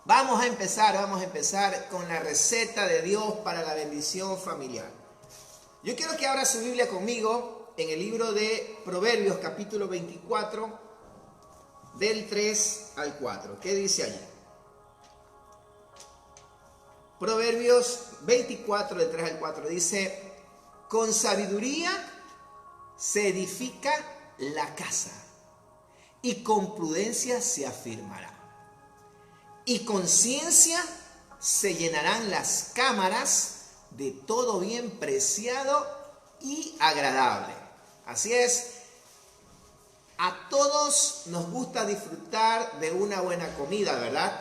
Vamos a empezar con la receta de Dios para la bendición familiar. Yo quiero que abra su Biblia conmigo en el libro de Proverbios, capítulo 24, del 3 al 4. ¿Qué dice allí? Proverbios 24, del 3 al 4 dice: con sabiduría se edifica la casa, y con prudencia se afirmará. Y con ciencia se llenarán las cámaras de todo bien preciado y agradable. Así es, a todos nos gusta disfrutar de una buena comida, ¿verdad?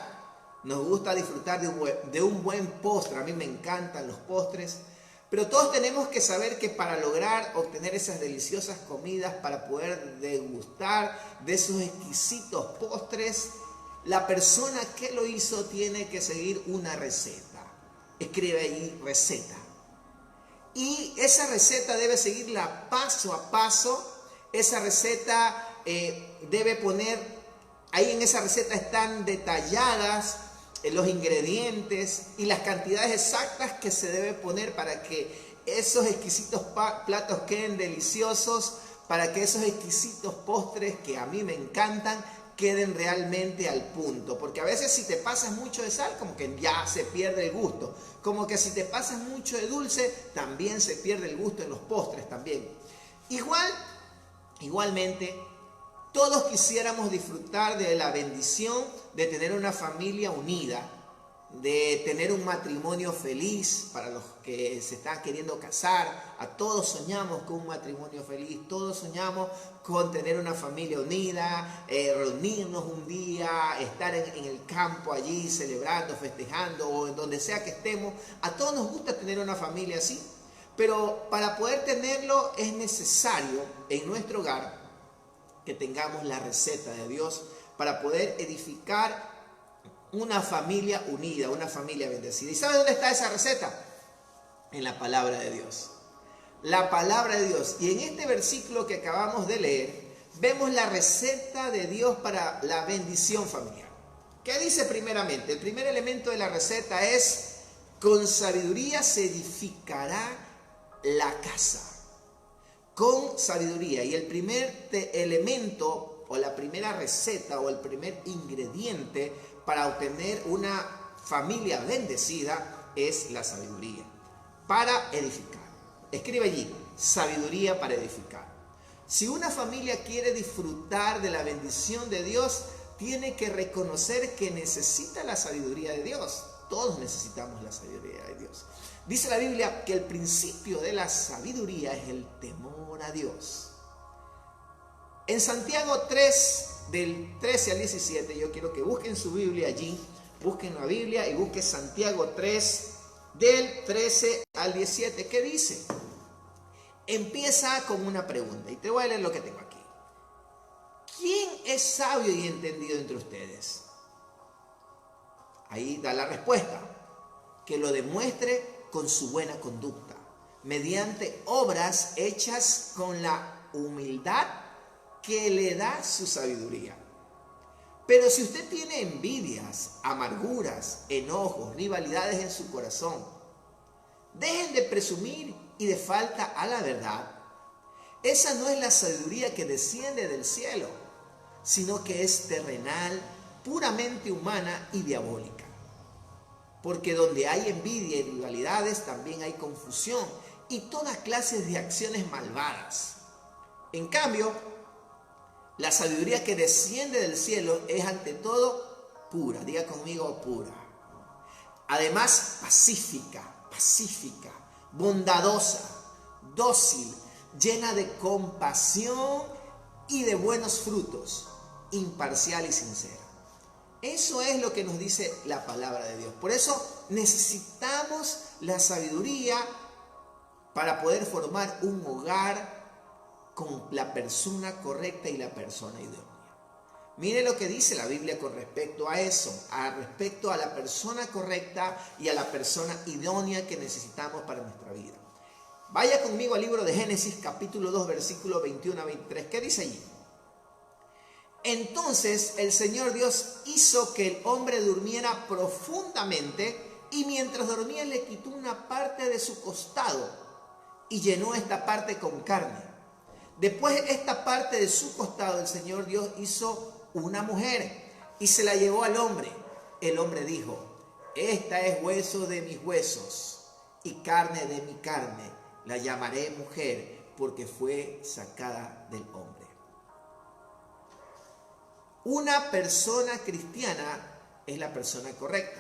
Nos gusta disfrutar de un buen postre. A mí me encantan los postres. Pero todos tenemos que saber que para lograr obtener esas deliciosas comidas, para poder degustar de esos exquisitos postres, la persona que lo hizo tiene que seguir una receta. Escribe ahí receta. Y esa receta debe seguirla paso a paso. Esa receta debe poner, ahí en esa receta están detalladas los ingredientes y las cantidades exactas que se debe poner para que esos exquisitos platos queden deliciosos, para que esos exquisitos postres que a mí me encantan queden realmente al punto. Porque a veces si te pasas mucho de sal, como que ya se pierde el gusto. Como que si te pasas mucho de dulce, también se pierde el gusto en los postres también. Igualmente, todos quisiéramos disfrutar de la bendición de tener una familia unida, de tener un matrimonio feliz. Para los que se están queriendo casar, a todos soñamos con un matrimonio feliz, todos soñamos con tener una familia unida, reunirnos un día, estar en el campo allí celebrando, festejando o en donde sea que estemos. A todos nos gusta tener una familia así, pero para poder tenerlo es necesario en nuestro hogar que tengamos la receta de Dios para poder edificar una familia unida, una familia bendecida. ¿Y sabe dónde está esa receta? En la palabra de Dios. La palabra de Dios. Y en este versículo que acabamos de leer, vemos la receta de Dios para la bendición familiar. ¿Qué dice primeramente? El primer elemento de la receta es: con sabiduría se edificará la casa. Con sabiduría. Y el primer elemento o la primera receta o el primer ingrediente para obtener una familia bendecida es la sabiduría para edificar. Escribe allí: sabiduría para edificar. Si una familia quiere disfrutar de la bendición de Dios, tiene que reconocer que necesita la sabiduría de Dios. Todos necesitamos la sabiduría de Dios. Dice la Biblia que el principio de la sabiduría es el temor a Dios. En Santiago 3, del 13 al 17, yo quiero que busquen su Biblia allí, busquen la Biblia y busquen Santiago 3, del 13 al 17. ¿Qué dice? Empieza con una pregunta y te voy a leer lo que tengo aquí. ¿Quién es sabio y entendido entre ustedes? Ahí da la respuesta: que lo demuestre con su buena conducta, mediante obras hechas con la humildad que le da su sabiduría. Pero si usted tiene envidias, amarguras, enojos, rivalidades en su corazón, dejen de presumir y de falta a la verdad. Esa no es la sabiduría que desciende del cielo, sino que es terrenal, puramente humana y diabólica. Porque donde hay envidia y rivalidades también hay confusión y toda clase de acciones malvadas. En cambio, la sabiduría que desciende del cielo es ante todo pura. Diga conmigo: pura. Además, pacífica, bondadosa, dócil, llena de compasión y de buenos frutos, imparcial y sincera. Eso es lo que nos dice la palabra de Dios. Por eso necesitamos la sabiduría para poder formar un hogar con la persona correcta y la persona idónea. Mire lo que dice la Biblia con respecto a eso, respecto a la persona correcta y a la persona idónea que necesitamos para nuestra vida. Vaya conmigo al libro de Génesis, capítulo 2, versículo 21 a 23. ¿Qué dice allí? Entonces el Señor Dios hizo que el hombre durmiera profundamente, y mientras dormía le quitó una parte de su costado y llenó esta parte con carne. Después esta parte de su costado el Señor Dios hizo una mujer y se la llevó al hombre. El hombre dijo: esta es hueso de mis huesos y carne de mi carne. La llamaré mujer porque fue sacada del hombre. Una persona cristiana es la persona correcta,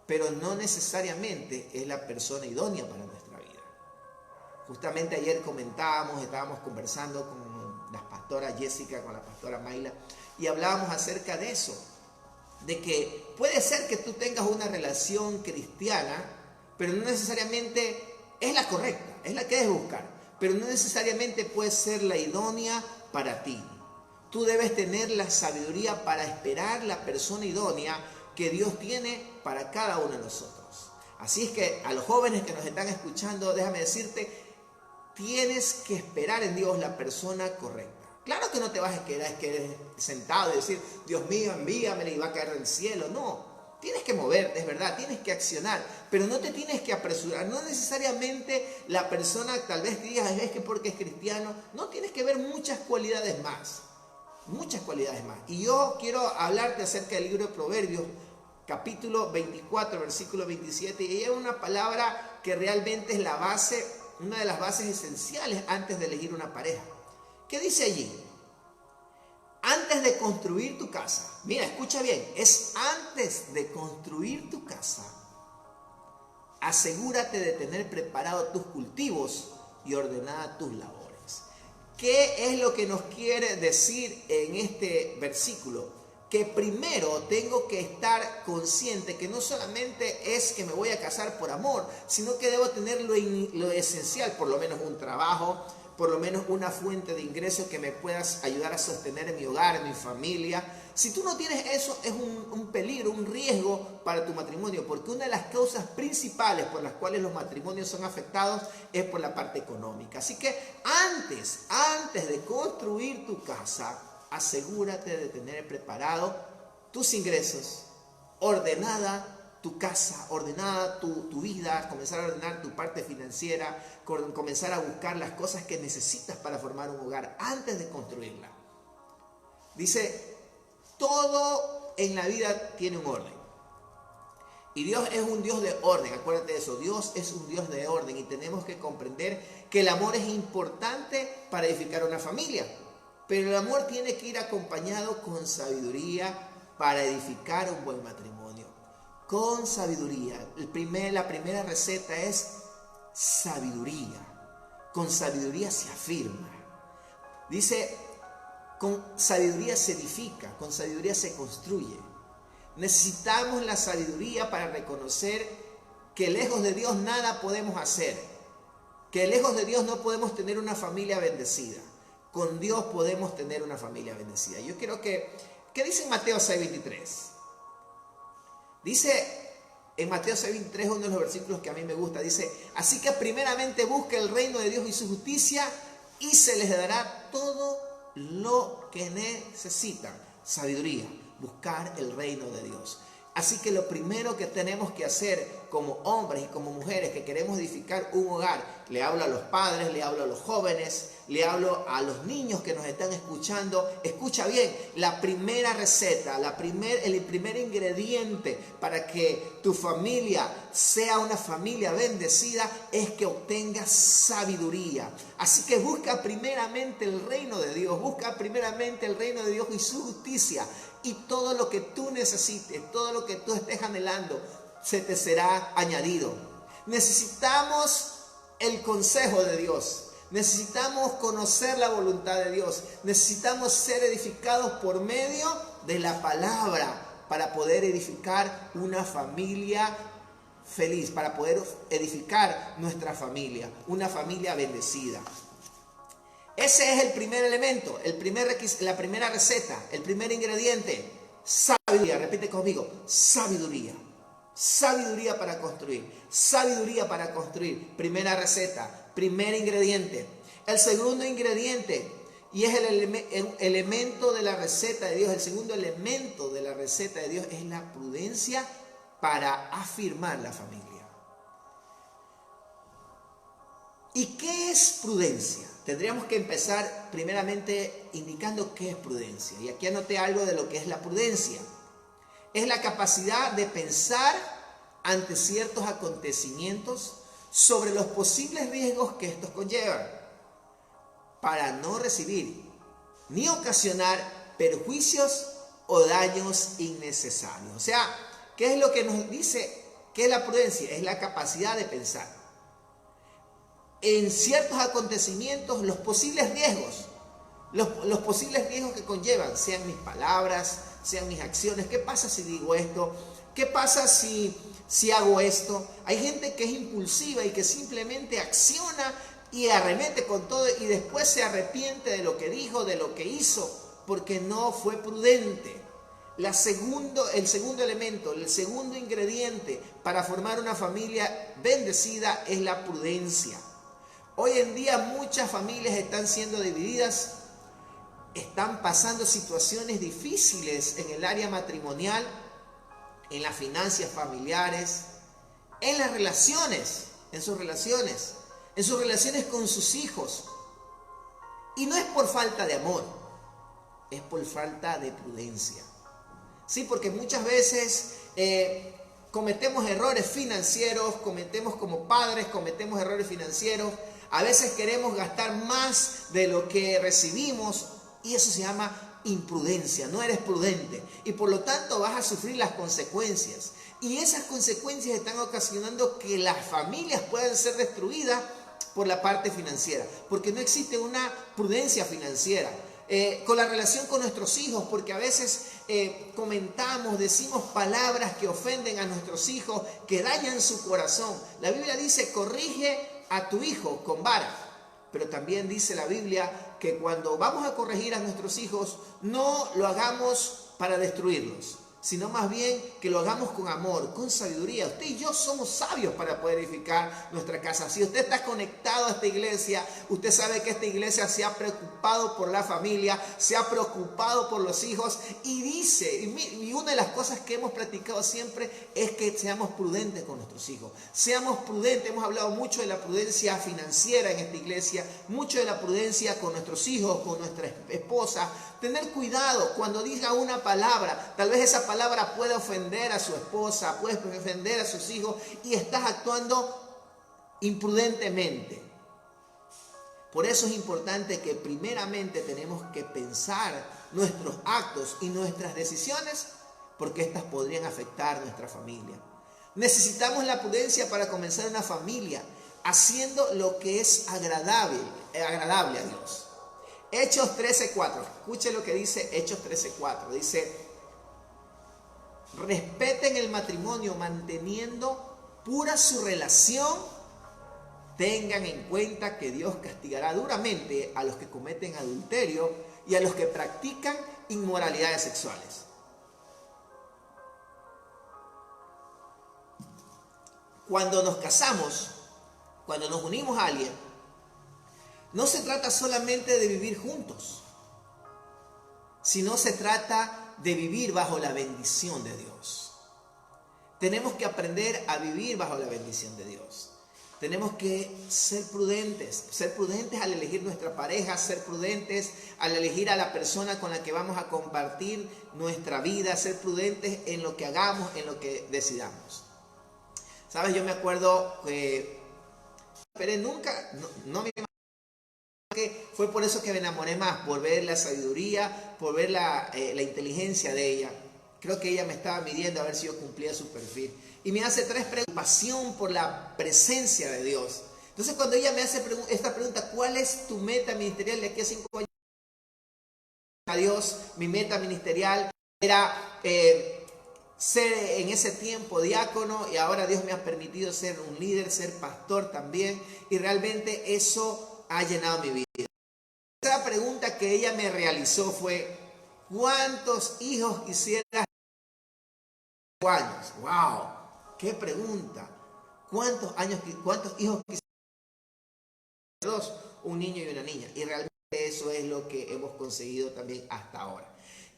pero no necesariamente es la persona idónea para nuestra vida. Justamente ayer estábamos conversando con la pastora Jessica, con la pastora Mayla, y hablábamos acerca de eso, de que puede ser que tú tengas una relación cristiana, pero no necesariamente es la correcta, es la que debes buscar, pero no necesariamente puede ser la idónea para ti. Tú debes tener la sabiduría para esperar la persona idónea que Dios tiene para cada uno de nosotros. Así es que a los jóvenes que nos están escuchando, déjame decirte, tienes que esperar en Dios la persona correcta. Claro que no te vas a quedar sentado y decir: Dios mío, envíame y va a caer del cielo. No, tienes que moverte, es verdad, tienes que accionar, pero no te tienes que apresurar. No necesariamente la persona, tal vez te digas, es que porque es cristiano. No, tienes que ver muchas cualidades más. Muchas cualidades más. Y yo quiero hablarte acerca del libro de Proverbios, capítulo 24, versículo 27. Y es una palabra que realmente es la base, una de las bases esenciales antes de elegir una pareja. ¿Qué dice allí? Antes de construir tu casa. Mira, escucha bien. Es antes de construir tu casa. Asegúrate de tener preparados tus cultivos y ordenadas tus labores. ¿Qué es lo que nos quiere decir en este versículo? Que primero tengo que estar consciente que no solamente es que me voy a casar por amor, sino que debo tener lo esencial, por lo menos un trabajo, por lo menos una fuente de ingresos que me puedas ayudar a sostener en mi hogar, en mi familia. Si tú no tienes eso, es un peligro, un riesgo para tu matrimonio, porque una de las causas principales por las cuales los matrimonios son afectados es por la parte económica. Así que antes de construir tu casa, asegúrate de tener preparado tus ingresos, ordenada tu casa, ordenada tu vida, comenzar a ordenar tu parte financiera, comenzar a buscar las cosas que necesitas para formar un hogar antes de construirla. Dice, todo en la vida tiene un orden. Y Dios es un Dios de orden, acuérdate de eso. Dios es un Dios de orden y tenemos que comprender que el amor es importante para edificar una familia. Pero el amor tiene que ir acompañado con sabiduría para edificar un buen matrimonio. Con sabiduría. La primera receta es sabiduría. Con sabiduría se afirma. Dice, con sabiduría se edifica, con sabiduría se construye. Necesitamos la sabiduría para reconocer que lejos de Dios nada podemos hacer. Que lejos de Dios no podemos tener una familia bendecida. Con Dios podemos tener una familia bendecida. Yo quiero ¿qué dice en Mateo 6:23? Dice en Mateo 6:23, uno de los versículos que a mí me gusta, dice: así que primeramente busca el reino de Dios y su justicia, y se les dará todo lo que necesitan. Sabiduría, buscar el reino de Dios. Así que lo primero que tenemos que hacer como hombres y como mujeres que queremos edificar un hogar, le hablo a los padres, le hablo a los jóvenes, le hablo a los niños que nos están escuchando. Escucha bien, la primera receta, el primer ingrediente para que tu familia sea una familia bendecida es que obtengas sabiduría. Así que busca primeramente el reino de Dios, busca primeramente el reino de Dios y su justicia. Y todo lo que tú necesites, todo lo que tú estés anhelando, se te será añadido. Necesitamos el consejo de Dios. Necesitamos conocer la voluntad de Dios. Necesitamos ser edificados por medio de la palabra para poder edificar una familia feliz, para poder edificar nuestra familia, una familia bendecida. Ese es el primer elemento, la primera receta, el primer ingrediente. Sabiduría, repite conmigo, sabiduría. Sabiduría para construir, sabiduría para construir. Primera receta, primer ingrediente. El segundo ingrediente Y es el elemento de la receta de Dios. El segundo elemento de la receta de Dios es la prudencia para afirmar la familia. ¿Y qué es prudencia? Tendríamos que empezar primeramente indicando qué es prudencia. Y aquí anoté algo de lo que es la prudencia. Es la capacidad de pensar ante ciertos acontecimientos sobre los posibles riesgos que estos conllevan, para no recibir ni ocasionar perjuicios o daños innecesarios. O sea, ¿qué es lo que nos dice? ¿Qué es la prudencia? Es la capacidad de pensar en ciertos acontecimientos los posibles riesgos, los posibles riesgos que conllevan, sean mis palabras, sean mis acciones. ¿Qué pasa si digo esto? ¿Qué pasa si hago esto? Hay gente que es impulsiva y que simplemente acciona y arremete con todo y después se arrepiente de lo que dijo, de lo que hizo, porque no fue prudente. El segundo elemento, el segundo ingrediente para formar una familia bendecida es la prudencia. Hoy en día muchas familias están siendo divididas, están pasando situaciones difíciles en el área matrimonial, en las finanzas familiares, en las relaciones, en sus relaciones con sus hijos. Y no es por falta de amor, es por falta de prudencia. Sí, porque muchas veces cometemos errores financieros, como padres cometemos errores financieros. A veces queremos gastar más de lo que recibimos y eso se llama imprudencia. No eres prudente y por lo tanto vas a sufrir las consecuencias. Y esas consecuencias están ocasionando que las familias puedan ser destruidas por la parte financiera, porque no existe una prudencia financiera. Con la relación con nuestros hijos, porque a veces comentamos, decimos palabras que ofenden a nuestros hijos, que dañan su corazón. La Biblia dice, corrige a tu hijo con vara, pero también dice la Biblia que cuando vamos a corregir a nuestros hijos, no lo hagamos para destruirlos, sino más bien que lo hagamos con amor, con sabiduría. Usted y yo somos sabios para poder edificar nuestra casa. Si usted está conectado a esta iglesia, usted sabe que esta iglesia se ha preocupado por la familia, se ha preocupado por los hijos y dice, y una de las cosas que hemos practicado siempre es que seamos prudentes con nuestros hijos. Seamos prudentes, hemos hablado mucho de la prudencia financiera en esta iglesia, mucho de la prudencia con nuestros hijos, con nuestra esposa. Tener cuidado cuando diga una palabra, tal vez esa palabra puede ofender a su esposa, puede ofender a sus hijos y estás actuando imprudentemente. Por eso es importante que primeramente tenemos que pensar nuestros actos y nuestras decisiones, porque estas podrían afectar nuestra familia. Necesitamos la prudencia para comenzar una familia, haciendo lo que es agradable a Dios. Hechos 13:4. Escuche lo que dice Hechos 13:4. Dice, respeten el matrimonio manteniendo pura su relación. Tengan en cuenta que Dios castigará duramente a los que cometen adulterio y a los que practican inmoralidades sexuales. Cuando nos casamos, cuando nos unimos a alguien, no se trata solamente de vivir juntos, sino se trata de vivir bajo la bendición de Dios. Tenemos que aprender a vivir bajo la bendición de Dios. Tenemos que ser prudentes al elegir nuestra pareja, ser prudentes al elegir a la persona con la que vamos a compartir nuestra vida, ser prudentes en lo que hagamos, en lo que decidamos. ¿Sabes? Yo me acuerdo que no me que fue por eso que me enamoré más, por ver la sabiduría, por ver la inteligencia de ella. Creo que ella me estaba midiendo a ver si yo cumplía su perfil. Y me hace 3 preguntas. Pasión por la presencia de Dios. Entonces cuando ella me hace esta pregunta, ¿cuál es tu meta ministerial de aquí a 5 años? A Dios, mi meta ministerial era ser en ese tiempo diácono y ahora Dios me ha permitido ser un líder, ser pastor también. Y realmente eso ha llenado mi vida. La pregunta que ella me realizó fue, ¿cuántos hijos quisieras? 5 años. ¡Wow! ¡Qué pregunta! ¿Cuántos hijos quisieras? 2, un niño y una niña. Y realmente eso es lo que hemos conseguido también hasta ahora.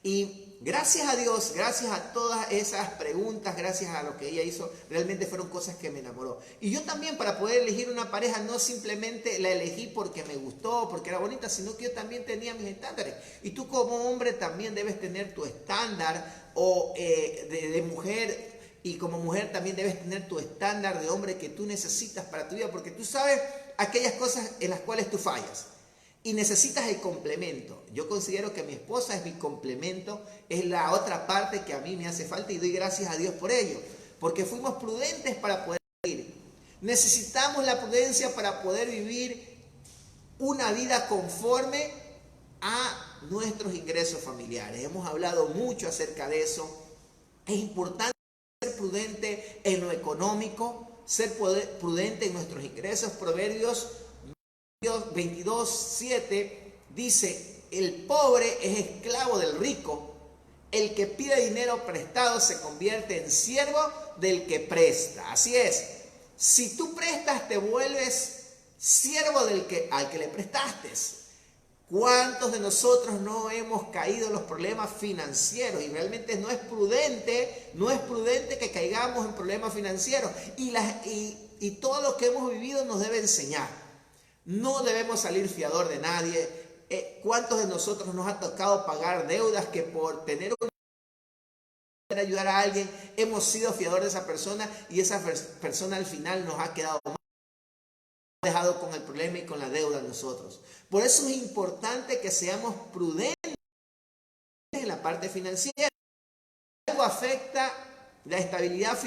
Y gracias a Dios, gracias a todas esas preguntas, gracias a lo que ella hizo, realmente fueron cosas que me enamoró. Y yo también, para poder elegir una pareja, no simplemente la elegí porque me gustó, porque era bonita, sino que yo también tenía mis estándares. Y tú como hombre también debes tener tu estándar de mujer, y como mujer también debes tener tu estándar de hombre que tú necesitas para tu vida, porque tú sabes aquellas cosas en las cuales tú fallas. Y necesitas el complemento. Yo considero que mi esposa es mi complemento, es la otra parte que a mí me hace falta y doy gracias a Dios por ello. Porque fuimos prudentes para poder vivir. Necesitamos la prudencia para poder vivir una vida conforme a nuestros ingresos familiares. Hemos hablado mucho acerca de eso. Es importante ser prudente en lo económico, ser prudente en nuestros ingresos. Proverbios 22:7 dice: el pobre es esclavo del rico, el que pide dinero prestado se convierte en siervo del que presta. Así es, si tú prestas te vuelves siervo al que le prestaste. ¿Cuántos de nosotros no hemos caído en los problemas financieros? Y realmente no es prudente que caigamos en problemas financieros. Y todo lo que hemos vivido nos debe enseñar. No debemos salir fiador de nadie. ¿Cuántos de nosotros nos ha tocado pagar deudas que por tener una ayudar a alguien hemos sido fiador de esa persona y esa persona al final nos ha quedado mal, dejado con el problema y con la deuda nosotros? Por eso es importante que seamos prudentes en la parte financiera. Algo afecta la estabilidad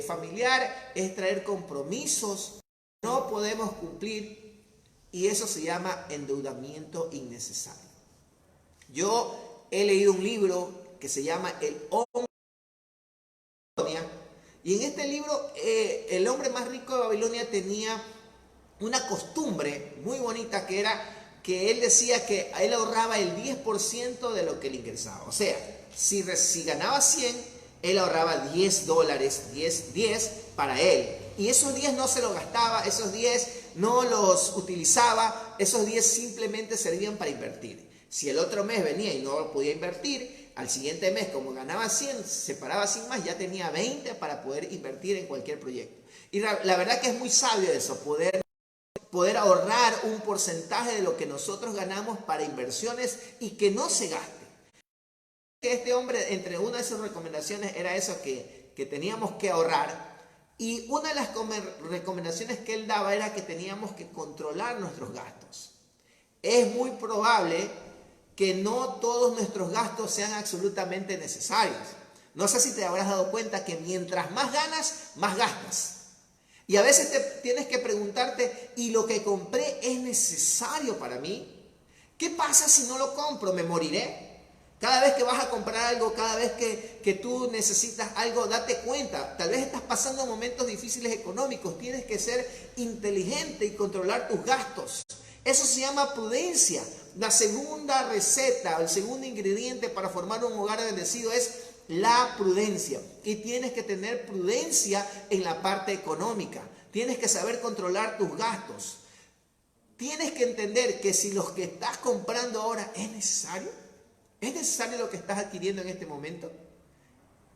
familiar, es traer compromisos no podemos cumplir, y eso se llama endeudamiento innecesario. Yo he leído un libro que se llama El Hombre de Babilonia, y en este libro el hombre más rico de Babilonia tenía una costumbre muy bonita, que era que él decía que él ahorraba el 10% de lo que le ingresaba. O sea, si ganaba 100, él ahorraba $10, 10 para él. Y esos 10 no se los gastaba, esos 10 no los utilizaba, esos 10 simplemente servían para invertir. Si el otro mes venía y no podía invertir, al siguiente mes, como ganaba 100, se paraba sin más, ya tenía 20 para poder invertir en cualquier proyecto. Y la verdad que es muy sabio eso, poder ahorrar un porcentaje de lo que nosotros ganamos para inversiones y que no se gaste. Este hombre, entre una de sus recomendaciones era eso, que teníamos que ahorrar. Y una de las recomendaciones que él daba era que teníamos que controlar nuestros gastos. Es muy probable que no todos nuestros gastos sean absolutamente necesarios. No sé si te habrás dado cuenta que mientras más ganas, más gastas. Y a veces tienes que preguntarte, ¿y lo que compré es necesario para mí? ¿Qué pasa si no lo compro? ¿Me moriré? Cada vez que vas a comprar algo, cada vez que tú necesitas algo, date cuenta. Tal vez estás pasando momentos difíciles económicos. Tienes que ser inteligente y controlar tus gastos. Eso se llama prudencia. La segunda receta, el segundo ingrediente para formar un hogar bendecido es la prudencia. Y tienes que tener prudencia en la parte económica. Tienes que saber controlar tus gastos. Tienes que entender que si lo que estás comprando ahora es necesario. ¿Es necesario lo que estás adquiriendo en este momento?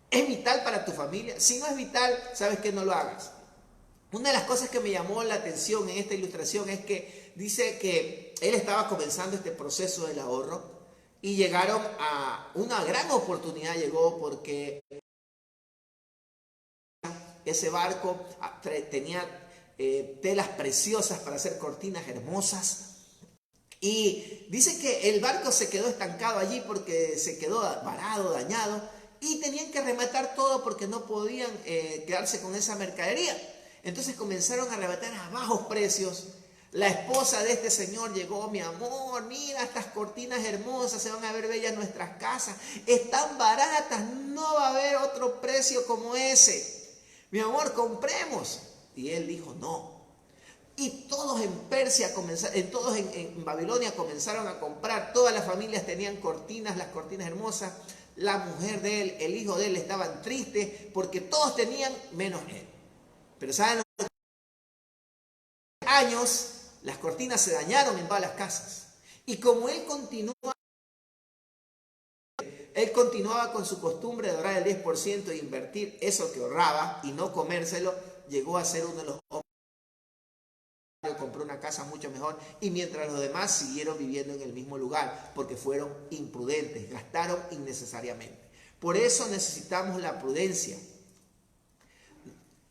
¿Es vital para tu familia? Si no es vital, sabes que no lo hagas. Una de las cosas que me llamó la atención en esta ilustración es que dice que él estaba comenzando este proceso del ahorro y llegaron a una gran oportunidad, llegó porque ese barco tenía telas preciosas para hacer cortinas hermosas. Y dice que el barco se quedó estancado allí porque se quedó varado, dañado, y tenían que rematar todo porque no podían quedarse con esa mercadería. Entonces comenzaron a arrebatar a bajos precios. La esposa de este señor llegó: mi amor, mira estas cortinas hermosas, se van a ver bellas nuestras casas, están baratas, no va a haber otro precio como ese. Mi amor, compremos. Y él dijo: no. Y todos en Persia, todos en Babilonia comenzaron a comprar. Todas las familias tenían cortinas, las cortinas hermosas. La mujer de él, el hijo de él estaban tristes porque todos tenían menos él. Pero ¿saben? Años las cortinas se dañaron en todas las casas. Y como él continuaba con su costumbre de ahorrar el 10% e invertir eso que ahorraba y no comérselo, llegó a ser uno de los hombres. Compró una casa mucho mejor y mientras los demás siguieron viviendo en el mismo lugar porque fueron imprudentes, gastaron innecesariamente. Por eso necesitamos la prudencia.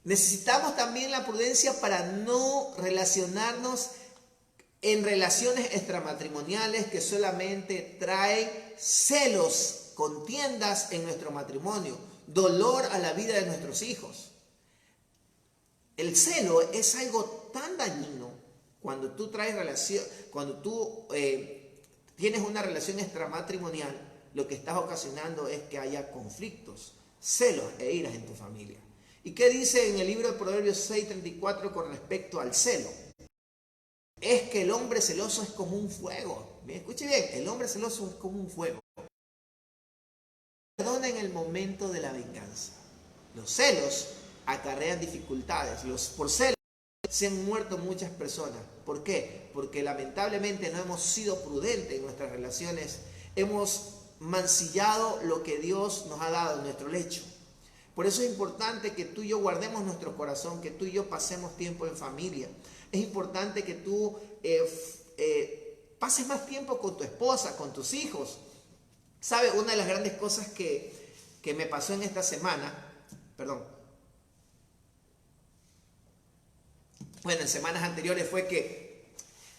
Necesitamos también la prudencia para no relacionarnos en relaciones extramatrimoniales que solamente traen celos, contiendas en nuestro matrimonio, dolor a la vida de nuestros hijos. El celo es algo tan dañino cuando tú tienes una relación extramatrimonial, lo que estás ocasionando es que haya conflictos, celos e iras en tu familia. ¿Y qué dice en el libro de Proverbios 6:34 con respecto al celo? Es que el hombre celoso es como un fuego. ¿Me escuche bien? El hombre celoso es como un fuego. Perdona en el momento de la venganza. Los celos acarrean dificultades. Por celos se han muerto muchas personas. ¿Por qué? Porque lamentablemente no hemos sido prudentes en nuestras relaciones. Hemos mancillado lo que Dios nos ha dado en nuestro lecho. Por eso es importante que tú y yo guardemos nuestro corazón, que tú y yo pasemos tiempo en familia. Es importante que tú pases más tiempo con tu esposa, con tus hijos. ¿Sabe? Una de las grandes cosas que me pasó en esta semana, en semanas anteriores fue que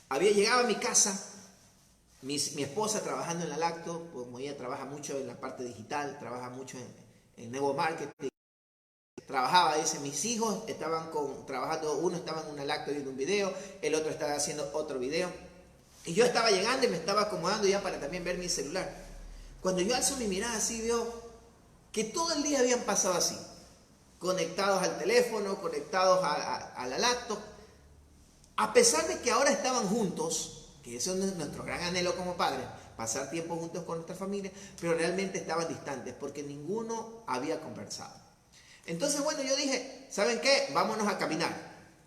había llegado a mi casa, mi esposa trabajando en la Lacto, como ella trabaja mucho en la parte digital, trabaja mucho en nuevo marketing. Trabajaba, dice, mis hijos estaban trabajando, uno estaba en una Lacto viendo un video, el otro estaba haciendo otro video. Y yo estaba llegando y me estaba acomodando ya para también ver mi celular. Cuando yo alzo mi mirada así, veo que todo el día habían pasado así, conectados al teléfono, conectados a la Lacto. A pesar de que ahora estaban juntos, que eso es nuestro gran anhelo como padres, pasar tiempo juntos con nuestra familia, pero realmente estaban distantes porque ninguno había conversado. Entonces, bueno, yo dije, ¿saben qué? Vámonos a caminar.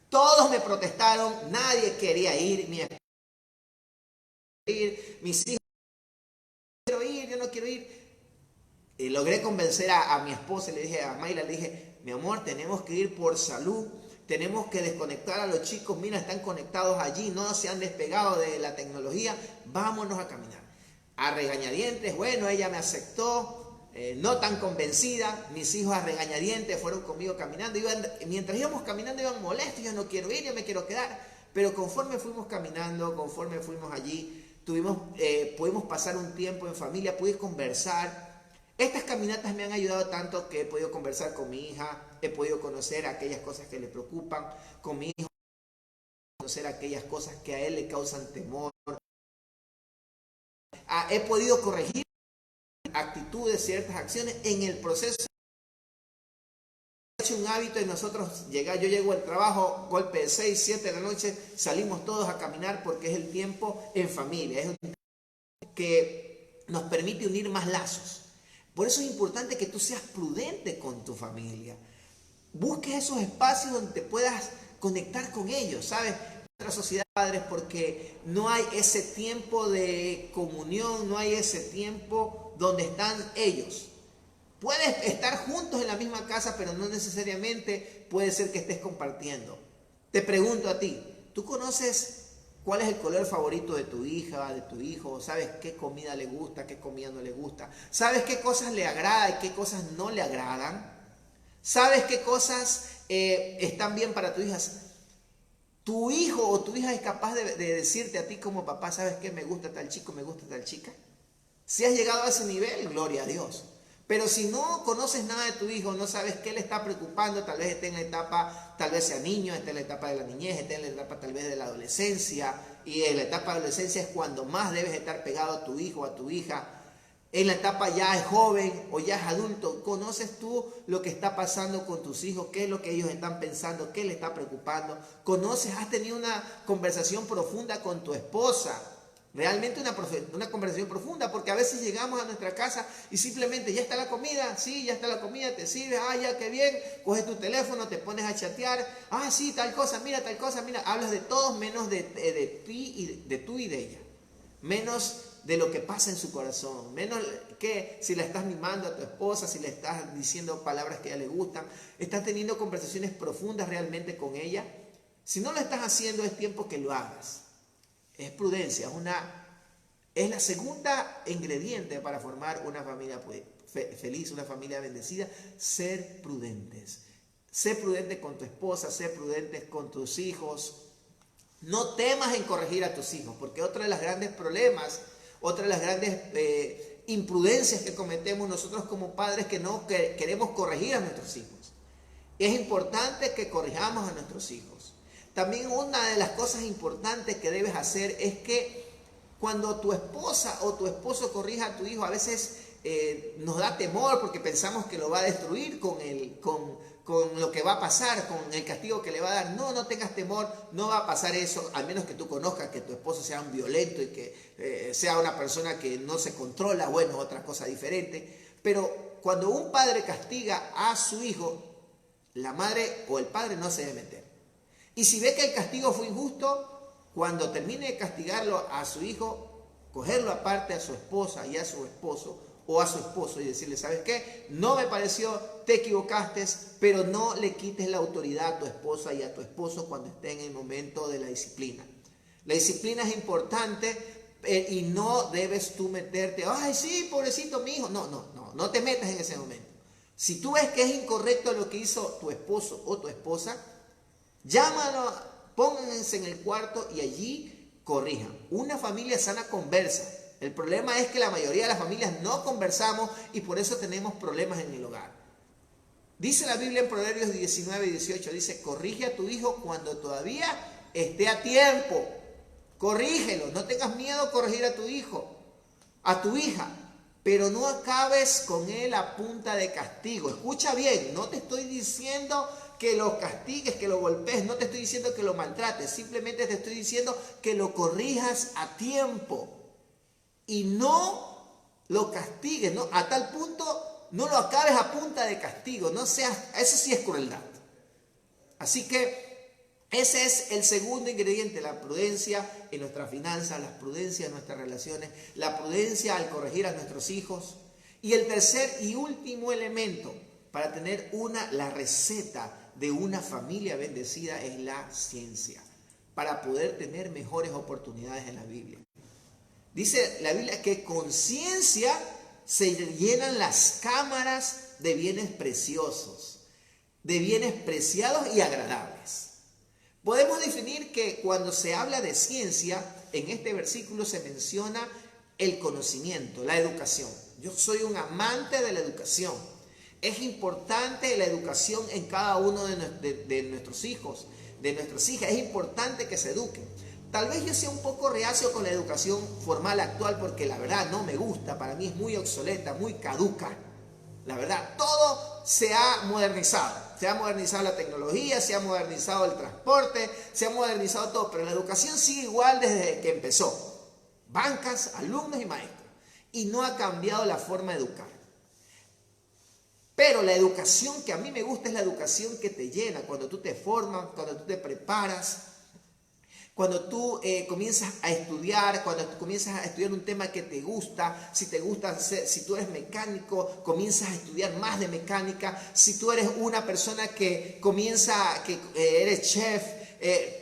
Todos me protestaron, nadie quería ir, mis hijos, yo no quiero ir. Y logré convencer a mi esposa, le dije a Mayla, le dije, mi amor, tenemos que ir por salud, tenemos que desconectar a los chicos, mira, están conectados allí, no se han despegado de la tecnología, vámonos a caminar. A regañadientes, bueno, ella me aceptó. No tan convencida, mis hijos a regañadientes fueron conmigo caminando, mientras íbamos caminando iban molestos, yo no quiero ir, yo me quiero quedar, pero conforme fuimos caminando, conforme fuimos allí, pudimos pasar un tiempo en familia, pude conversar. Estas caminatas me han ayudado tanto que he podido conversar con mi hija, he podido conocer aquellas cosas que le preocupan, con mi hijo, conocer aquellas cosas que a él le causan temor, he podido corregir actitudes, ciertas acciones en el proceso. Es un hábito de nosotros llegar, yo llego al trabajo, golpe de 6, 7 de la noche, salimos todos a caminar porque es el tiempo en familia, es un tiempo que nos permite unir más lazos. Por eso es importante que tú seas prudente con tu familia. Busques esos espacios donde te puedas conectar con ellos, ¿sabes? Nuestra sociedad, padres, porque no hay ese tiempo de comunión, no hay ese tiempo donde están ellos. Puedes estar juntos en la misma casa, pero no necesariamente puede ser que estés compartiendo. Te pregunto a ti, ¿tú conoces cuál es el color favorito de tu hija, de tu hijo? ¿Sabes qué comida le gusta, qué comida no le gusta? ¿Sabes qué cosas le agrada y qué cosas no le agradan? ¿Sabes qué cosas están bien para tu hija? ¿Tu hijo o tu hija es capaz de decirte a ti como papá, ¿sabes qué? Me gusta tal chico, me gusta tal chica. Si has llegado a ese nivel, gloria a Dios. Pero si no conoces nada de tu hijo, no sabes qué le está preocupando, tal vez esté en la etapa, tal vez sea niño, esté en la etapa de la niñez, esté en la etapa tal vez de la adolescencia, y en la etapa de la adolescencia es cuando más debes estar pegado a tu hijo o a tu hija. En la etapa ya es joven o ya es adulto, ¿conoces tú lo que está pasando con tus hijos? ¿Qué es lo que ellos están pensando? ¿Qué les está preocupando? ¿Conoces? ¿Has tenido una conversación profunda con tu esposa? Realmente una conversación profunda, porque a veces llegamos a nuestra casa y simplemente ya está la comida, sí, ya está la comida, te sirve, ya qué bien, coges tu teléfono, te pones a chatear, sí, tal cosa, mira, hablas de todos menos de ti y de tú y de ella. menos de lo que pasa en su corazón, menos que si la estás mimando a tu esposa, si le estás diciendo palabras que a ella le gustan, estás teniendo conversaciones profundas realmente con ella. Si no lo estás haciendo, es tiempo que lo hagas. Es prudencia, es la segunda ingrediente para formar una familia feliz, una familia bendecida, ser prudentes. Sé prudente con tu esposa, sé prudente con tus hijos. No temas en corregir a tus hijos, porque otro de los grandes problemas, otra de las grandes imprudencias que cometemos nosotros como padres, que no queremos corregir a nuestros hijos. Es importante que corrijamos a nuestros hijos. También una de las cosas importantes que debes hacer es que cuando tu esposa o tu esposo corrija a tu hijo, a veces nos da temor porque pensamos que lo va a destruir con lo que va a pasar, con el castigo que le va a dar. No tengas temor, no va a pasar eso, al menos que tú conozcas que tu esposo sea un violento y que sea una persona que no se controla, bueno, otra cosa diferente. Pero cuando un padre castiga a su hijo, la madre o el padre no se debe meter. Y si ve que el castigo fue injusto, cuando termine de castigarlo a su hijo, cogerlo aparte a su esposa y a su esposo, o a su esposo, y decirle, ¿sabes qué? No me pareció, te equivocaste, pero no le quites la autoridad a tu esposa y a tu esposo cuando esté en el momento de la disciplina. La disciplina es importante y no debes tú meterte, ay sí, pobrecito mi hijo. No te metas en ese momento. Si tú ves que es incorrecto lo que hizo tu esposo o tu esposa, llámalo, pónganse en el cuarto y allí corrijan. Una familia sana conversa. El problema es que la mayoría de las familias no conversamos y por eso tenemos problemas en el hogar. Dice la Biblia en Proverbios 19 y 18, dice, corrige a tu hijo cuando todavía esté a tiempo. Corrígelo, no tengas miedo a corregir a tu hijo, a tu hija, pero no acabes con él a punta de castigo. Escucha bien, no te estoy diciendo que lo castigues, que lo golpees, no te estoy diciendo que lo maltrates, simplemente te estoy diciendo que lo corrijas a tiempo. Y no lo castigues, ¿no? A tal punto no lo acabes a punta de castigo, no seas, eso sí es crueldad. Así que ese es el segundo ingrediente, la prudencia en nuestras finanzas, la prudencia en nuestras relaciones, la prudencia al corregir a nuestros hijos. Y el tercer y último elemento para tener la receta de una familia bendecida es la ciencia, para poder tener mejores oportunidades en la Biblia. Dice la Biblia que con ciencia se llenan las cámaras de bienes preciosos, de bienes preciados y agradables. Podemos definir que cuando se habla de ciencia, en este versículo se menciona el conocimiento, la educación. Yo soy un amante de la educación. Es importante la educación en cada uno de nuestros hijos, de nuestras hijas. Es importante que se eduquen. Tal vez yo sea un poco reacio con la educación formal actual porque la verdad no me gusta, para mí es muy obsoleta, muy caduca. La verdad, todo se ha modernizado. Se ha modernizado la tecnología, se ha modernizado el transporte, se ha modernizado todo, pero la educación sigue igual desde que empezó. Bancas, alumnos y maestros. Y no ha cambiado la forma de educar. Pero la educación que a mí me gusta es la educación que te llena, cuando tú te formas, cuando tú te preparas. Cuando tú comienzas a estudiar, cuando tú comienzas a estudiar un tema que te gusta, si tú eres mecánico, comienzas a estudiar más de mecánica. Si tú eres una persona que eres chef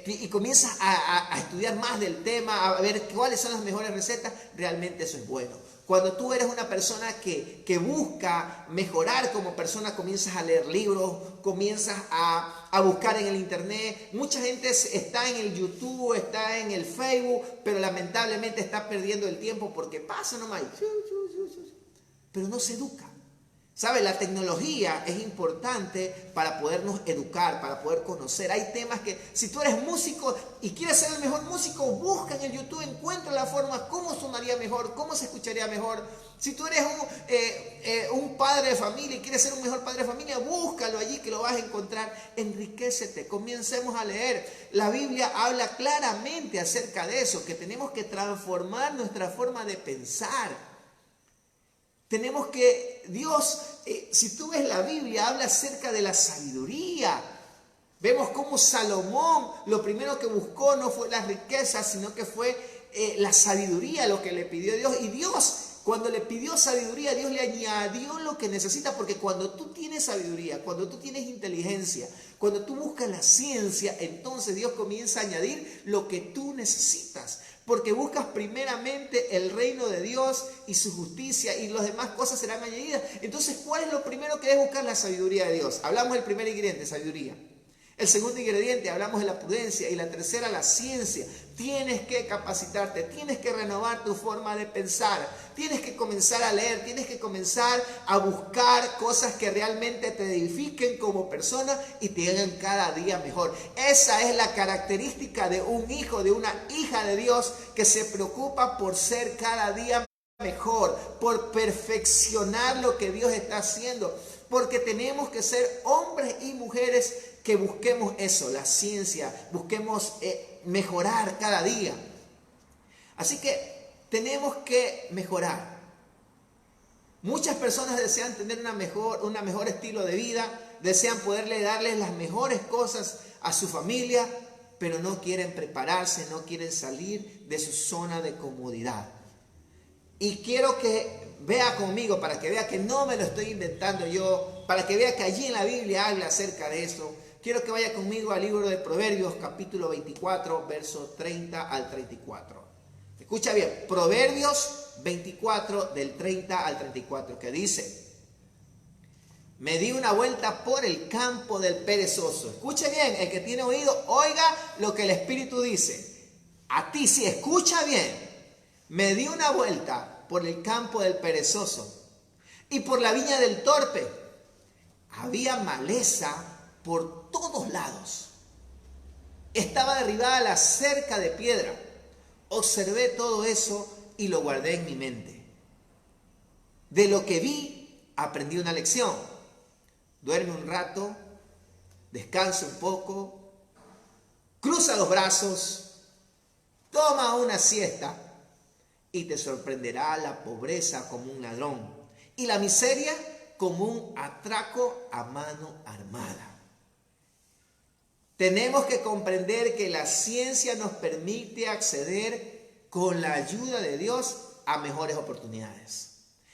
y comienzas a estudiar más del tema, a ver cuáles son las mejores recetas, realmente eso es bueno. Cuando tú eres una persona que busca mejorar como persona, comienzas a leer libros, comienzas a buscar en el internet. Mucha gente está en el YouTube, está en el Facebook, pero lamentablemente está perdiendo el tiempo porque pasa nomás. Pero no se educa. ¿Sabe? La tecnología es importante para podernos educar, para poder conocer. Hay temas que, si tú eres músico y quieres ser el mejor músico, busca en el YouTube, encuentra la forma, cómo sonaría mejor, cómo se escucharía mejor. Si tú eres un padre de familia y quieres ser un mejor padre de familia, búscalo allí que lo vas a encontrar. Enriquécete, comencemos a leer. La Biblia habla claramente acerca de eso, que tenemos que transformar nuestra forma de pensar. Tenemos que, Dios, si tú ves la Biblia, habla acerca de la sabiduría. Vemos cómo Salomón lo primero que buscó no fue las riquezas, sino que fue la sabiduría lo que le pidió Dios. Y Dios, cuando le pidió sabiduría, Dios le añadió lo que necesita, porque cuando tú tienes sabiduría, cuando tú tienes inteligencia, cuando tú buscas la ciencia, entonces Dios comienza a añadir lo que tú necesitas. Porque buscas primeramente el reino de Dios y su justicia, y las demás cosas serán añadidas. Entonces, ¿cuál es lo primero que debes buscar? La sabiduría de Dios. Hablamos del primer ingrediente, sabiduría. El segundo ingrediente, hablamos de la prudencia. Y la tercera, la ciencia. Tienes que capacitarte, tienes que renovar tu forma de pensar. Tienes que comenzar a leer, tienes que comenzar a buscar cosas que realmente te edifiquen como persona y te hagan cada día mejor. Esa es la característica de un hijo, de una hija de Dios, que se preocupa por ser cada día mejor, por perfeccionar lo que Dios está haciendo. Porque tenemos que ser hombres y mujeres que busquemos eso, la ciencia, busquemos mejorar cada día. Así que tenemos que mejorar. Muchas personas desean tener un mejor estilo de vida, desean poderle darles las mejores cosas a su familia, pero no quieren prepararse, no quieren salir de su zona de comodidad. Y quiero que vea conmigo, para que vea que no me lo estoy inventando yo, para que vea que allí en la Biblia habla acerca de eso. Quiero que vaya conmigo al libro de Proverbios, capítulo 24, versos 30 al 34. Escucha bien, Proverbios 24, del 30 al 34, que dice: me di una vuelta por el campo del perezoso. Escuche bien, el que tiene oído, oiga lo que el Espíritu dice. A ti sí, escucha bien. Me di una vuelta por el campo del perezoso y por la viña del torpe. Había maleza por todos lados. Estaba derribada la cerca de piedra. Observé todo eso y lo guardé en mi mente. De lo que vi, aprendí una lección. Duerme un rato, descansa un poco, cruza los brazos, toma una siesta y te sorprenderá la pobreza como un ladrón y la miseria como un atraco a mano armada. Tenemos que comprender que la ciencia nos permite acceder con la ayuda de Dios a mejores oportunidades.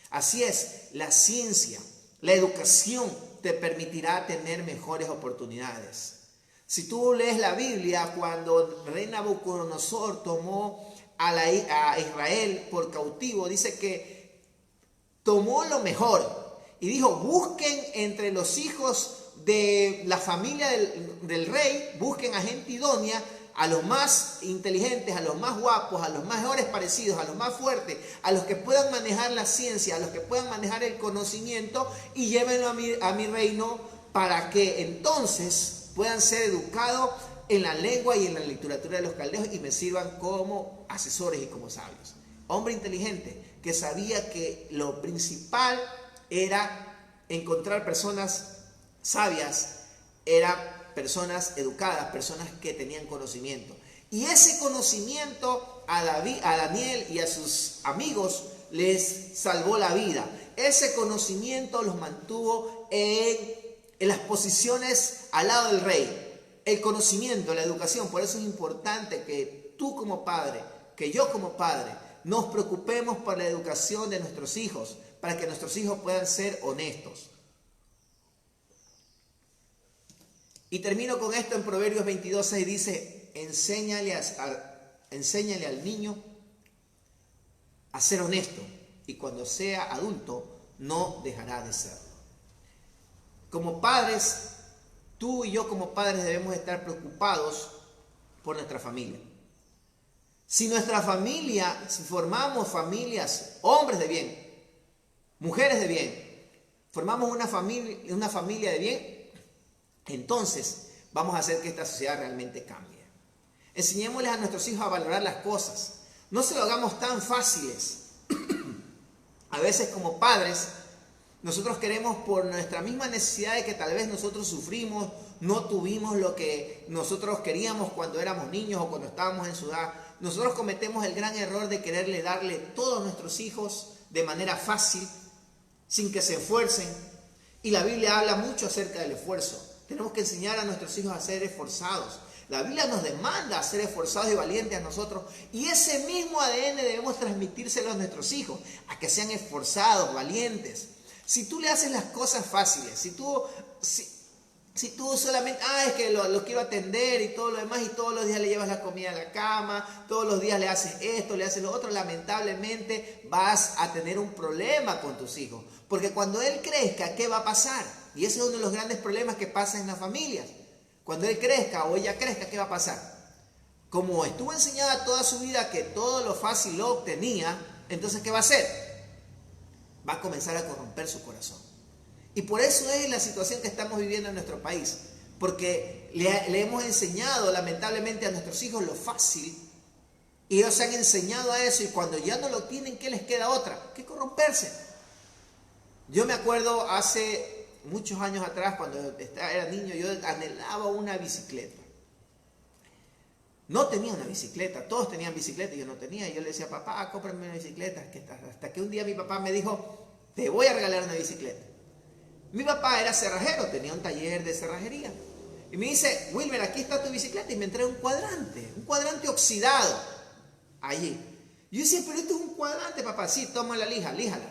Así es, la ciencia, la educación te permitirá tener mejores oportunidades. Si tú lees la Biblia, cuando el rey Nabucodonosor tomó a Israel por cautivo, dice que tomó lo mejor y dijo: busquen entre los hijos de la familia del rey, busquen a gente idónea, a los más inteligentes, a los más guapos, a los mejores parecidos, a los más fuertes, a los que puedan manejar la ciencia, a los que puedan manejar el conocimiento, y llévenlo a mi reino, para que entonces puedan ser educados en la lengua y en la literatura de los caldeos y me sirvan como asesores y como sabios. Hombre inteligente que sabía que lo principal era encontrar personas sabias, eran personas educadas, personas que tenían conocimiento. Y ese conocimiento a Daniel y a sus amigos les salvó la vida. Ese conocimiento los mantuvo en las posiciones al lado del rey. El conocimiento, la educación. Por eso es importante que tú como padre, que yo como padre, nos preocupemos por la educación de nuestros hijos, para que nuestros hijos puedan ser honestos. Y termino con esto en Proverbios 22:6, dice: enséñale al niño a ser honesto, y cuando sea adulto no dejará de serlo. Como padres, tú y yo como padres debemos estar preocupados por nuestra familia. Si nuestra familia, si formamos familias, hombres de bien, mujeres de bien, formamos una familia de bien, entonces vamos a hacer que esta sociedad realmente cambie. Enseñémosles a nuestros hijos a valorar las cosas. No se lo hagamos tan fáciles. A veces como padres, nosotros queremos, por nuestra misma necesidad de que tal vez nosotros sufrimos, no tuvimos lo que nosotros queríamos cuando éramos niños o cuando estábamos en su edad. Nosotros cometemos el gran error de quererle darle todo a nuestros hijos de manera fácil, sin que se esfuercen. Y la Biblia habla mucho acerca del esfuerzo. Tenemos que enseñar a nuestros hijos a ser esforzados. La Biblia nos demanda a ser esforzados y valientes a nosotros, y ese mismo ADN debemos transmitírselo a nuestros hijos, a que sean esforzados, valientes. Si tú le haces las cosas fáciles, si tú solamente, es que lo quiero atender y todo lo demás, y todos los días le llevas la comida a la cama, todos los días le haces esto, le haces lo otro, lamentablemente vas a tener un problema con tus hijos. Porque cuando él crezca, ¿qué va a pasar? Y ese es uno de los grandes problemas que pasa en las familias. Cuando él crezca o ella crezca, ¿qué va a pasar? Como estuvo enseñada toda su vida que todo lo fácil lo obtenía, entonces ¿qué va a hacer? Va a comenzar a corromper su corazón. Y por eso es la situación que estamos viviendo en nuestro país. Porque le hemos enseñado lamentablemente a nuestros hijos lo fácil. Y ellos se han enseñado a eso, y cuando ya no lo tienen, ¿qué les queda otra? Que corromperse. Yo me acuerdo hace muchos años atrás, cuando era niño, yo anhelaba una bicicleta. No tenía una bicicleta, todos tenían bicicleta y yo no tenía. Y yo le decía, papá, cómprame una bicicleta. Hasta que un día mi papá me dijo, te voy a regalar una bicicleta. Mi papá era cerrajero, tenía un taller de cerrajería. Y me dice, Wilmer, aquí está tu bicicleta. Y me entrega un cuadrante oxidado, allí. Yo decía, pero esto es un cuadrante, papá. Sí, toma la lija, líjala.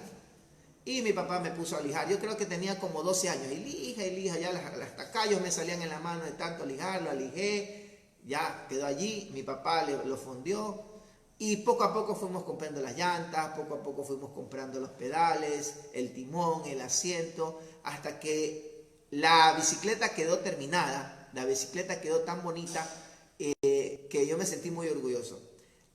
Y mi papá me puso a lijar. Yo creo que tenía como 12 años. Y lija, ya las tacayos me salían en la mano de tanto lijarlo. Alijé, ya quedó allí. Mi papá lo fondió. Y poco a poco fuimos comprando las llantas, poco a poco fuimos comprando los pedales, el timón, el asiento, hasta que la bicicleta quedó terminada. La bicicleta quedó tan bonita que yo me sentí muy orgulloso.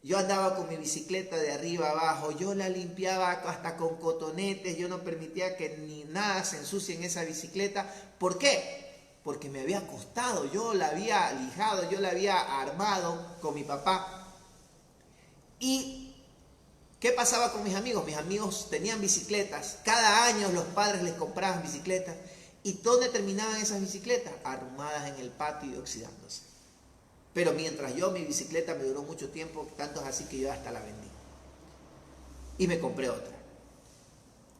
Yo andaba con mi bicicleta de arriba abajo, yo la limpiaba hasta con cotonetes, yo no permitía que ni nada se ensucie en esa bicicleta. ¿Por qué? Porque me había costado, yo la había lijado, yo la había armado con mi papá. ¿Y qué pasaba con mis amigos? Mis amigos tenían bicicletas, cada año los padres les compraban bicicletas. ¿Y dónde terminaban esas bicicletas? Arrumadas en el patio y oxidándose. Pero mientras mi bicicleta me duró mucho tiempo, tanto es así que yo hasta la vendí. Y me compré otra.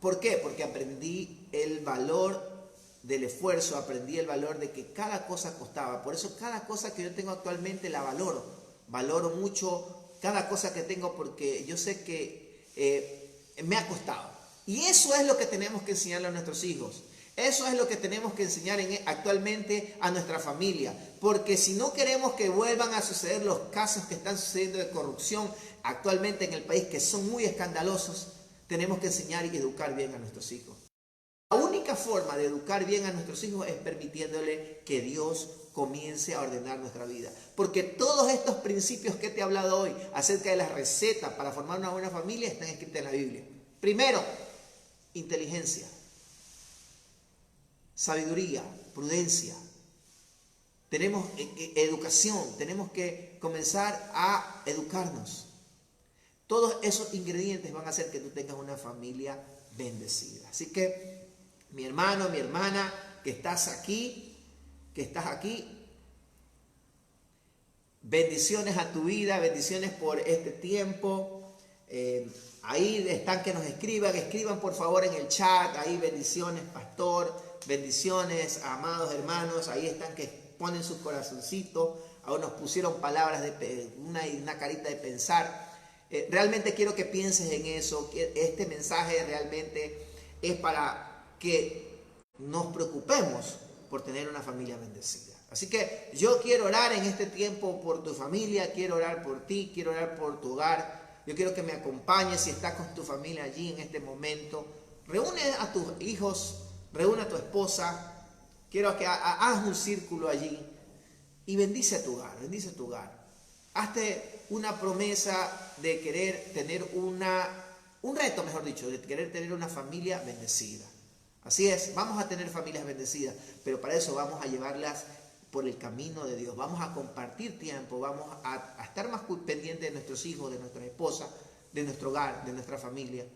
¿Por qué? Porque aprendí el valor del esfuerzo, aprendí el valor de que cada cosa costaba. Por eso cada cosa que yo tengo actualmente la valoro. Valoro mucho cada cosa que tengo porque yo sé que me ha costado. Y eso es lo que tenemos que enseñarle a nuestros hijos. Eso es lo que tenemos que enseñar actualmente a nuestra familia, porque si no queremos que vuelvan a suceder los casos que están sucediendo de corrupción actualmente en el país, que son muy escandalosos, tenemos que enseñar y educar bien a nuestros hijos. La única forma de educar bien a nuestros hijos es permitiéndole que Dios comience a ordenar nuestra vida, porque todos estos principios que te he hablado hoy acerca de las recetas para formar una buena familia están escritas en la Biblia. Primero, inteligencia. Sabiduría, prudencia, tenemos educación, tenemos que comenzar a educarnos. Todos esos ingredientes van a hacer que tú tengas una familia bendecida. Así que, mi hermano, mi hermana, que estás aquí, bendiciones a tu vida, bendiciones por este tiempo. Ahí están que nos escriban por favor en el chat, ahí bendiciones, pastor. Bendiciones, amados hermanos, ahí están que ponen sus corazoncitos, aún nos pusieron palabras de una carita de pensar. Realmente quiero que pienses en eso, que este mensaje realmente es para que nos preocupemos por tener una familia bendecida. Así que yo quiero orar en este tiempo por tu familia, quiero orar por ti, quiero orar por tu hogar. Yo quiero que me acompañes si estás con tu familia allí en este momento. Reúne a tus hijos, reúne a tu esposa, quiero que hagas un círculo allí y bendice a tu hogar, bendice a tu hogar. Hazte una promesa de querer tener un reto, mejor dicho, de querer tener una familia bendecida. Así es, vamos a tener familias bendecidas, pero para eso vamos a llevarlas por el camino de Dios. Vamos a compartir tiempo, vamos a estar más pendientes de nuestros hijos, de nuestras esposas, de nuestro hogar, de nuestra familia.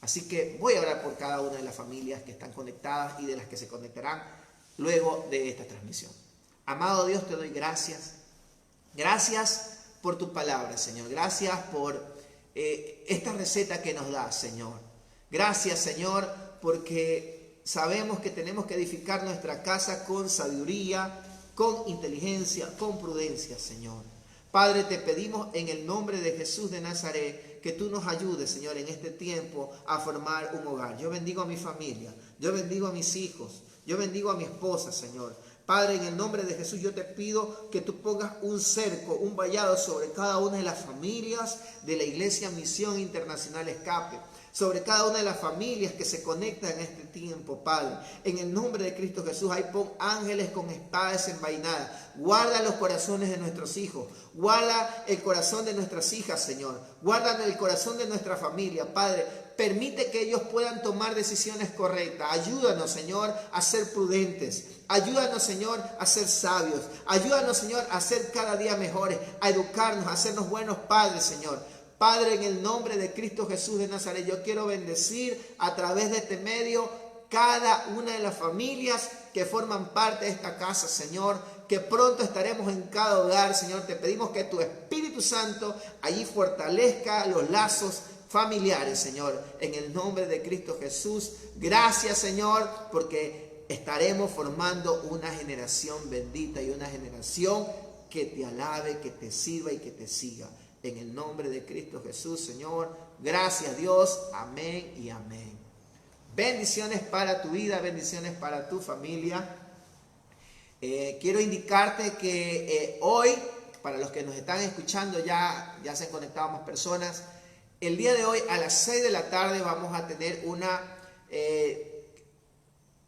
Así que voy a orar por cada una de las familias que están conectadas y de las que se conectarán luego de esta transmisión. Amado Dios, te doy gracias. Gracias por tu palabra, Señor. Gracias por esta receta que nos das, Señor. Gracias, Señor, porque sabemos que tenemos que edificar nuestra casa con sabiduría, con inteligencia, con prudencia, Señor. Padre, te pedimos en el nombre de Jesús de Nazaret que tú nos ayudes, Señor, en este tiempo a formar un hogar. Yo bendigo a mi familia, yo bendigo a mis hijos, yo bendigo a mi esposa, Señor. Padre, en el nombre de Jesús yo te pido que tú pongas un cerco, un vallado sobre cada una de las familias de la Iglesia Misión Internacional Escape, sobre cada una de las familias que se conectan en este tiempo, Padre. En el nombre de Cristo Jesús, ahí pon ángeles con espadas desenvainadas. Guarda los corazones de nuestros hijos. Guarda el corazón de nuestras hijas, Señor. Guarda el corazón de nuestra familia, Padre. Permite que ellos puedan tomar decisiones correctas. Ayúdanos, Señor, a ser prudentes. Ayúdanos, Señor, a ser sabios. Ayúdanos, Señor, a ser cada día mejores, a educarnos, a hacernos buenos padres, Señor. Padre, en el nombre de Cristo Jesús de Nazaret, yo quiero bendecir a través de este medio cada una de las familias que forman parte de esta casa, Señor, que pronto estaremos en cada hogar, Señor. Te pedimos que tu Espíritu Santo allí fortalezca los lazos familiares, Señor, en el nombre de Cristo Jesús. Gracias, Señor, porque estaremos formando una generación bendita y una generación que te alabe, que te sirva y que te siga. En el nombre de Cristo Jesús, Señor. Gracias, Dios. Amén y amén. Bendiciones para tu vida, bendiciones para tu familia. Quiero indicarte que hoy, para los que nos están escuchando, ya se han conectado más personas. El día de hoy a las 6 de la tarde vamos a tener una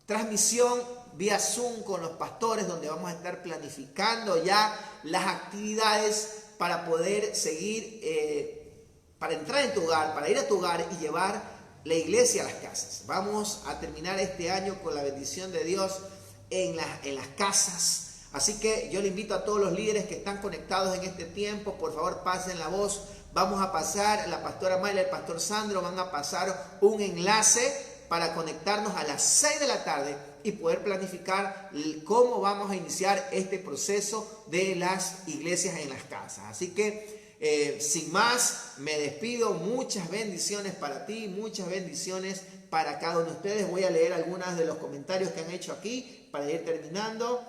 transmisión vía Zoom con los pastores, donde vamos a estar planificando ya las actividades para poder seguir, para entrar en tu hogar, para ir a tu hogar y llevar la iglesia a las casas. Vamos a terminar este año con la bendición de Dios en las casas. Así que yo le invito a todos los líderes que están conectados en este tiempo, por favor pasen la voz. Vamos a pasar, la pastora Mayla y el pastor Sandro van a pasar un enlace para conectarnos a las 6 de la tarde y poder planificar cómo vamos a iniciar este proceso de las iglesias en las casas. Así que sin más, me despido. Muchas bendiciones para ti, muchas bendiciones para cada uno de ustedes. Voy a leer algunos de los comentarios que han hecho aquí para ir terminando.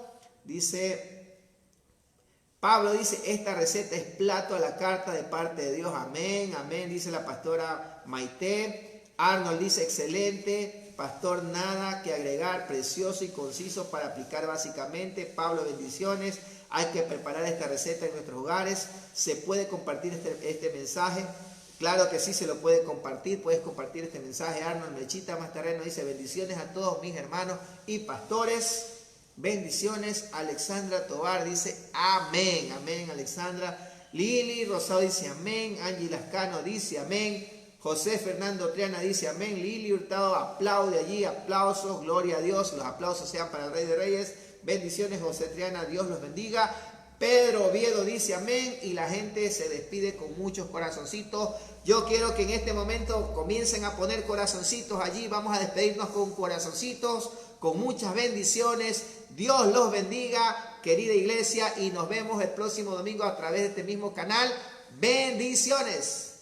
Pablo dice, esta receta es plato a la carta de parte de Dios. Amén, amén, dice la pastora Maite. Arnold dice, excelente, pastor, nada que agregar, precioso y conciso para aplicar básicamente. Pablo, bendiciones. Hay que preparar esta receta en nuestros hogares. ¿Se puede compartir este mensaje? Claro que sí, se lo puede compartir. Puedes compartir este mensaje. Arnold Mechita Mastarreno dice, bendiciones a todos mis hermanos y pastores. Bendiciones. Alexandra Tobar dice, amén, amén, Alexandra. Lili Rosado dice, amén. Angie Lascano dice, amén. José Fernando Triana dice, amén. Lili Hurtado aplaude allí, aplausos, gloria a Dios. Los aplausos sean para el Rey de Reyes. Bendiciones, José Triana, Dios los bendiga. Pedro Oviedo dice amén y la gente se despide con muchos corazoncitos. Yo quiero que en este momento comiencen a poner corazoncitos allí. Vamos a despedirnos con corazoncitos, con muchas bendiciones. Dios los bendiga, querida iglesia, y nos vemos el próximo domingo a través de este mismo canal. Bendiciones.